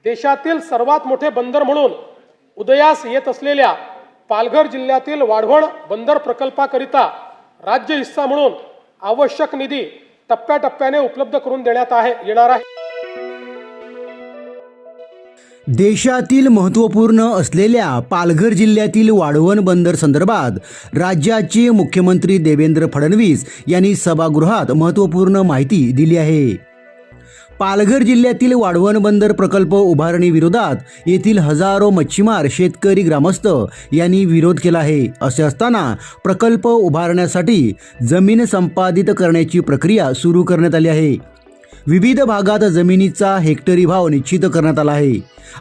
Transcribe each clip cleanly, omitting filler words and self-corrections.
देशातील सर्वात मोठे बंदर म्हणून उदयास येत असलेल्या पालघर जिल्ह्यातील वाढवण बंदर प्रकल्पाकरिता राज्य हिस्सा म्हणून आवश्यक निधी टप्प्याटप्प्याने उपलब्ध करून देण्यात येणार आहे। देशातील महत्त्वपूर्ण असलेल्या पालघर जिल्ह्यातील वाढवण बंदर संदर्भात राज्याचे मुख्यमंत्री देवेंद्र फडणवीस यांनी सभागृहात महत्त्वपूर्ण माहिती दिली आहे। पालघर जिल्ह्यातील वाढवण बंदर प्रकल्प उभारणी विरोधात येथील हजारो मच्छीमार, शेतकरी, ग्रामस्थ यांनी विरोध केला आहे। असे असताना प्रकल्प उभारण्यासाठी जमीन संपादित करण्याची प्रक्रिया सुरू करण्यात आली आहे। विविध भागात जमिनीचा हेक्टरी भाव निश्चित करण्यात आला आहे।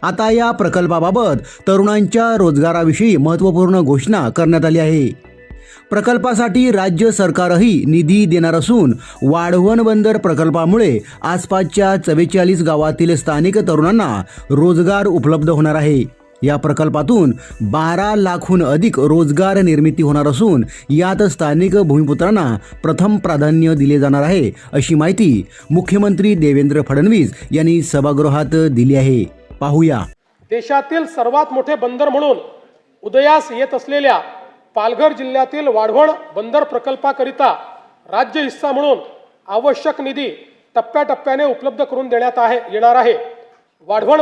आता या प्रकल्पाबाबत तरुणांच्या रोजगाराविषयी महत्त्वपूर्ण घोषणा करण्यात आली आहे। प्रकल्पासाठी राज्य सरकारही निधी देणार असून वाढवण बंदर प्रकल्पामुळे आसपासच्या 44 गावातील स्थानिक तरुणांना रोजगार उपलब्ध होणार आहे। या प्रकल्पातून 12 लाखहून अधिक रोजगार निर्मिती होणार असून यात स्थानिक भूमिपुत्रांना प्रथम प्राधान्य दिले जाणार आहे, अशी माहिती मुख्यमंत्री देवेंद्र फडणवीस यांनी सभागृहात दिली आहे। पाहूया। देशातील सर्वात मोठे बंदर म्हणून उदयास येत असलेल्या पालघर जिल्ह्यातील वाढवण बंदर प्रकल्पाकरिता राज्य हिस्सा म्हणून आवश्यक निधी टप्प्याटप्प्याने उपलब्ध करून देण्यात येणार आहे। वाढवण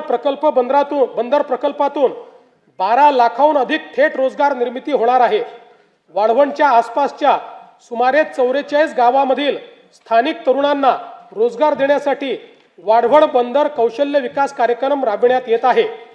बंदर प्रकल्पातून 12 लाखाहून अधिक थेट रोजगार निर्मिती होणार आहे। वाढवणच्या आसपासच्या सुमारे 44 गावामधील स्थानिक तरुणांना रोजगार देण्यासाठी वाढवण बंदर कौशल्य विकास कार्यक्रम राबविण्यात येत आहे।